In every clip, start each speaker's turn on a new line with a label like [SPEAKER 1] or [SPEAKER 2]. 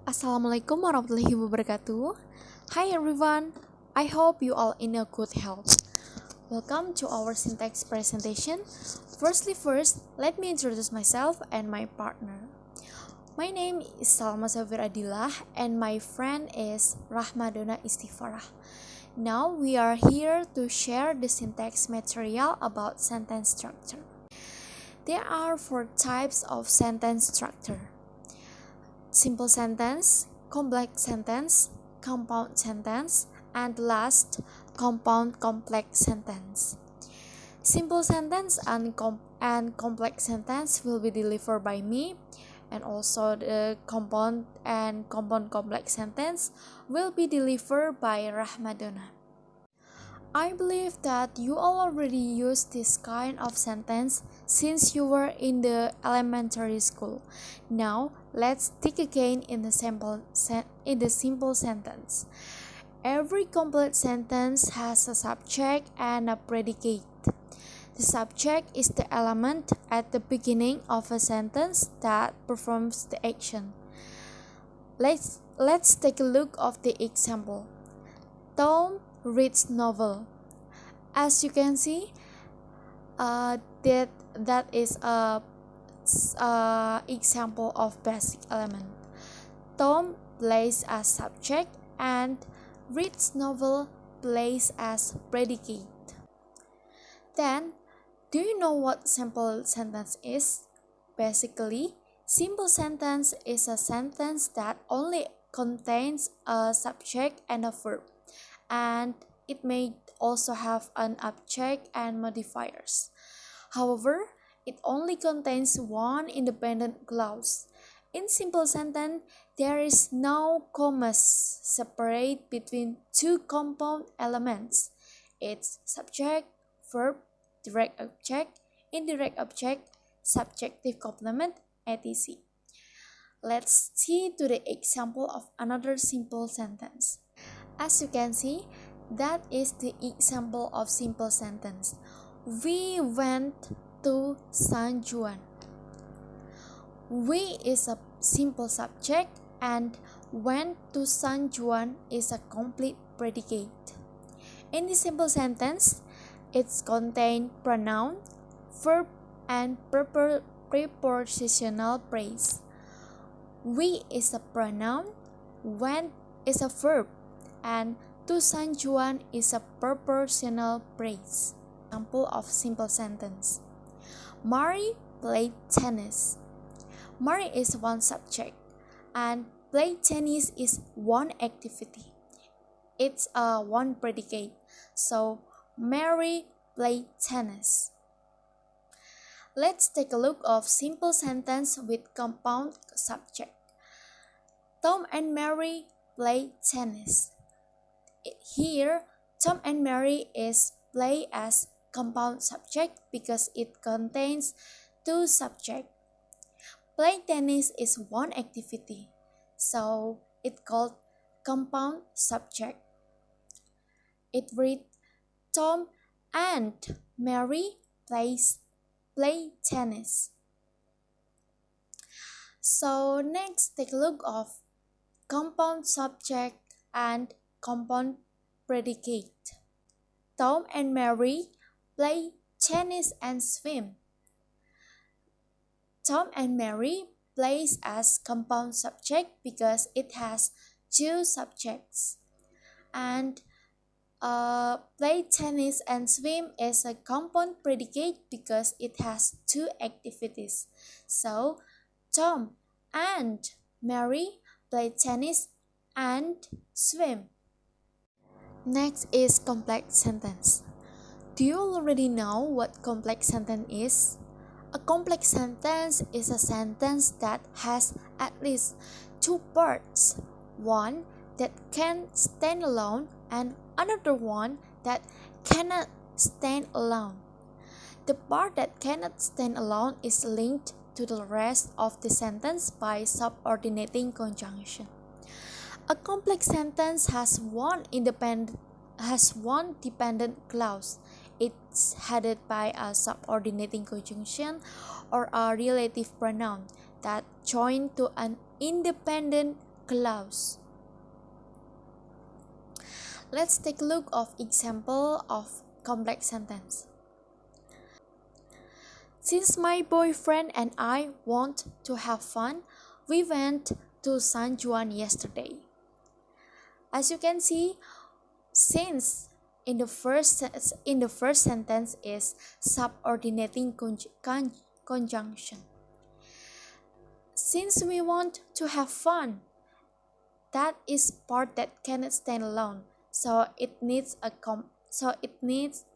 [SPEAKER 1] Assalamualaikum warahmatullahi wabarakatuh. Hi everyone, I hope you all in a good health. Welcome to our syntax presentation. First, let me introduce myself and my partner. My name is Salma Adilah and my friend is Rakhmadona Istifarah. Now we are here to share the syntax material about sentence structure. There are 4 types of sentence structure: simple sentence, complex sentence, compound sentence, and last, compound complex sentence. Simple sentence and complex sentence will be delivered by me, and also the compound complex sentence will be delivered by Rakhmadona. I believe that you all already use this kind of sentence since you were in the elementary school. Now, let's dig again in the simple sentence. Every complete sentence has a subject and a predicate. The subject is the element at the beginning of a sentence that performs the action. Let's take a look of the example. Tom reads novel. As you can see, that is a example of basic element. Tom plays as subject and reads novel plays as predicate. Then, do you know what simple sentence is? Basically, simple sentence is a sentence that only contains a subject and a verb, and it may also have an object and modifiers. However, it only contains one independent clause. In simple sentence, there is no commas separate between two compound elements. It's subject, verb, direct object, indirect object, subjective complement, etc. Let's see to the example of another simple sentence. As you can see, that is the example of simple sentence. We went to San Juan. We is a simple subject and went to San Juan is a complete predicate. In this simple sentence, it contains pronoun, verb, and prepositional phrase. We is a pronoun, went is a verb, and to San Juan is a prepositional phrase. Example of simple sentence. Mary played tennis. Mary is one subject and play tennis is one activity. It's a one predicate. So Mary played tennis. Let's take a look of simple sentence with compound subject. Tom and Mary play tennis. Here, Tom and Mary is play as compound subject because it contains two subjects. Play tennis is one activity, so it's called compound subject. It reads, Tom and Mary play tennis. So next, take a look of compound subject and compound predicate. Tom and Mary play tennis and swim. Tom and Mary plays as compound subject because it has two subjects. And play tennis and swim is a compound predicate because it has two activities. So Tom and Mary play tennis and swim. Next is complex sentence. Do you already know what complex sentence is? A complex sentence is a sentence that has at least two parts. One that can stand alone and another one that cannot stand alone. The part that cannot stand alone is linked to the rest of the sentence by subordinating conjunction. A complex sentence has one dependent clause. It's headed by a subordinating conjunction or a relative pronoun that join to an independent clothes. Let's take a look of example of complex sentence. Since my boyfriend and I want to have fun, we went to San Juan yesterday. As you can see, since in the first sentence is subordinating conjunction. Since we want to have fun, that is part that cannot stand alone. So it needs the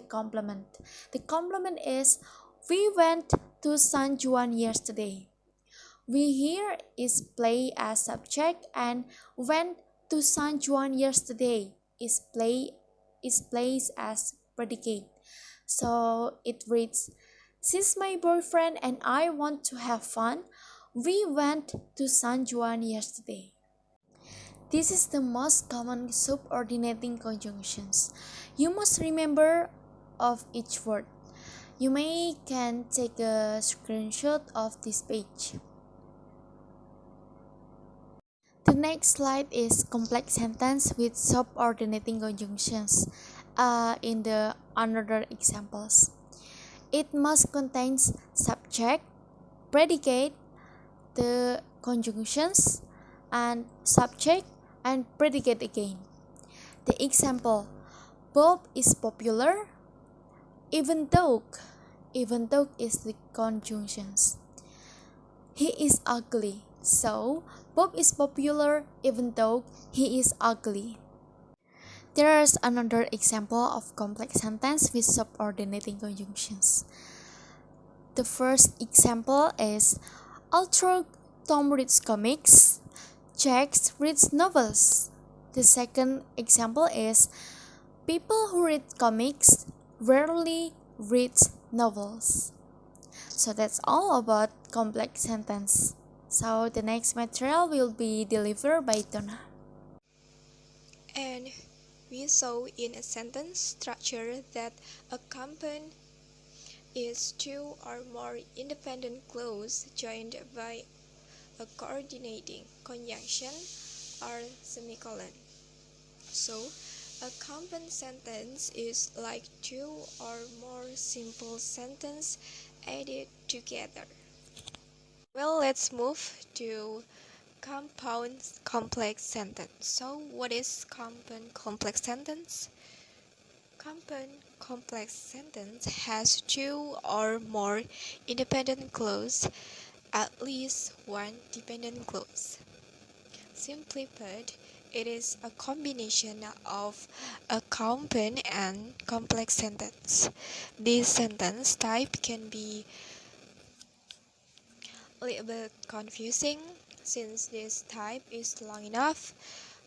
[SPEAKER 1] complement. The complement is we went to San Juan yesterday. We here is play as subject and went to San Juan yesterday is placed as predicate. So it reads, since my boyfriend and I want to have fun, we went to San Juan yesterday. This is the most common subordinating conjunctions. You must remember of each word. You can take a screenshot of this page. The next slide is complex sentence with subordinating conjunctions. In the another examples, it must contain subject, predicate, the conjunctions, and subject and predicate again. The example, Bob is popular, even though is the conjunctions. He is ugly, so Bob is popular even though he is ugly. There is another example of complex sentence with subordinating conjunctions. The first example is, although Tom reads comics, Jack reads novels. The second example is, people who read comics rarely read novels. So that's all about complex sentence. So the next material will be delivered by Donna.
[SPEAKER 2] And we saw in a sentence structure that a compound is two or more independent clauses joined by a coordinating conjunction or semicolon. So, a compound sentence is like two or more simple sentences added together. Well, let's move to compound complex sentence. So, what is compound complex sentence? Compound complex sentence has two or more independent clauses, at least one dependent clause. Simply put, it is a combination of a compound and complex sentence. This sentence type can be a little bit confusing since this type is long enough.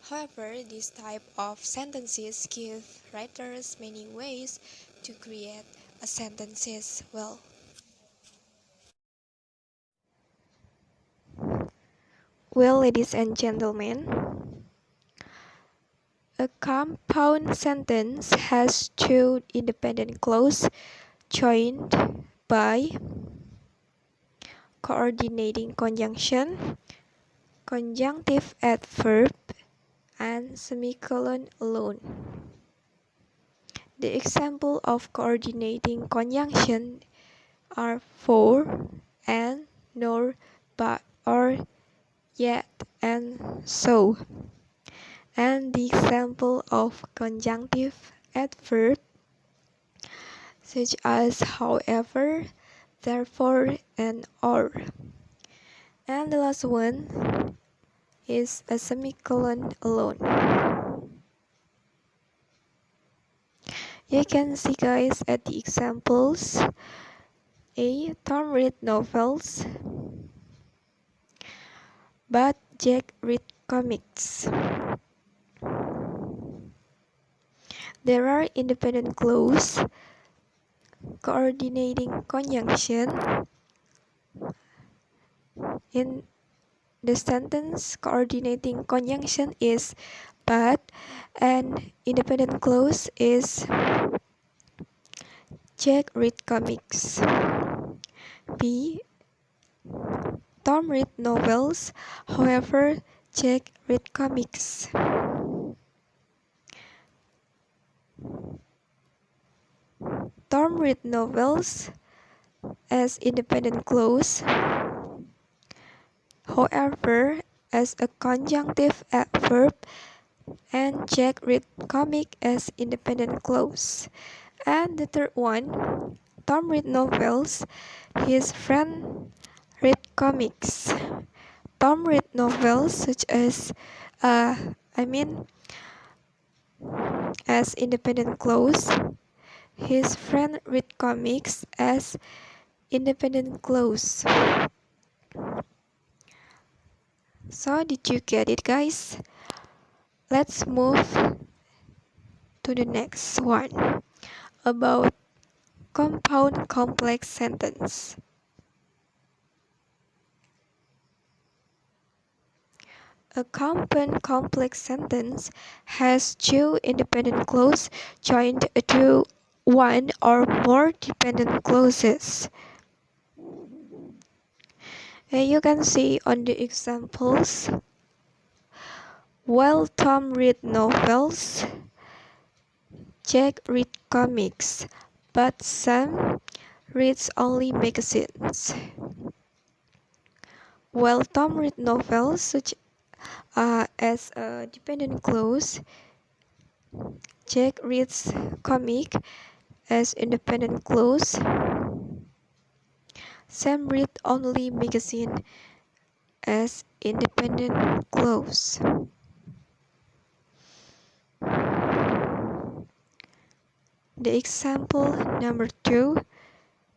[SPEAKER 2] However, this type of sentences give writers many ways to create a sentences well. Well, ladies and gentlemen, a compound sentence has two independent clauses joined by coordinating conjunction, conjunctive adverb, and semicolon alone. The example of coordinating conjunction are for, and, nor, but, or, yet, and so. And the example of conjunctive adverb such as however, therefore, and or. And the last one is a semicolon alone. You can see guys at the examples. A. Tom read novels, but Jack read comics. There are independent clauses, coordinating conjunction. In the sentence, coordinating conjunction is but, and independent clause is Jack read comics. B. Tom read novels, however, Jack read comics. Tom read novels as independent clause. However, as a conjunctive adverb, and Jack read comic as independent clause. And the third one, Tom read novels, his friend read comics. Tom read novels such as, as independent clause. His friend read comics as independent clause. So did you get it, guys? Let's move to the next one about compound complex sentence. A compound complex sentence has two independent clauses joined to one or more dependent clauses. You can see on the examples. While Tom read novels, Jack read comics, but Sam reads only magazines. While Tom read novels such as a dependent clause, Jack reads comic as independent clause. Sam read only magazine as independent clause. The example number 2,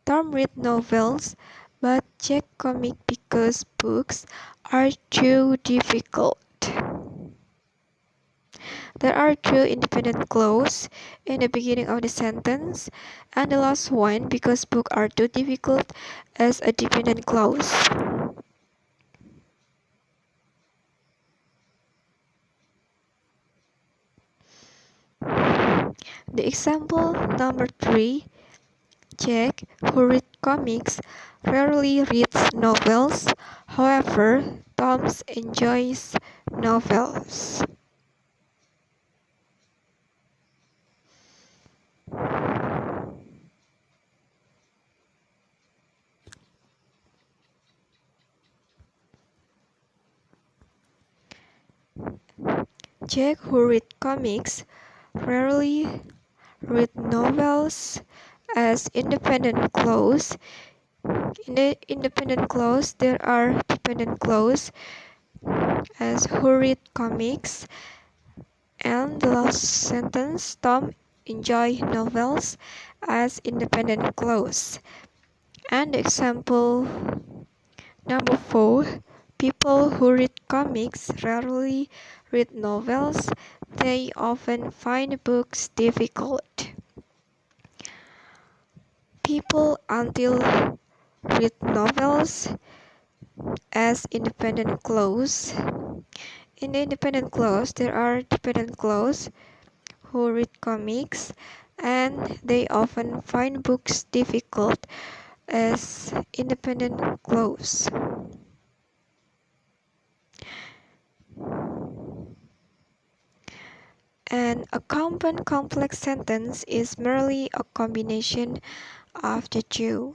[SPEAKER 2] Tom read novels, but Jack comic because books are too difficult. There are two independent clauses in the beginning of the sentence, and the last one, because books are too difficult, as a dependent clause. The example number 3, Jack, who reads comics, rarely reads novels. However, Tom enjoys novels. Jack, who reads comics, rarely reads novels as independent clause. In the independent clause, there are dependent clause as who read comics, and the last sentence, Tom enjoy novels as independent clause. And example number 4, people who read comics rarely read novels. They often find books difficult. People until read novels as independent clause. In the independent clause, there are dependent clause who read comics, and they often find books difficult as independent clause. And a compound complex sentence is merely a combination of the two.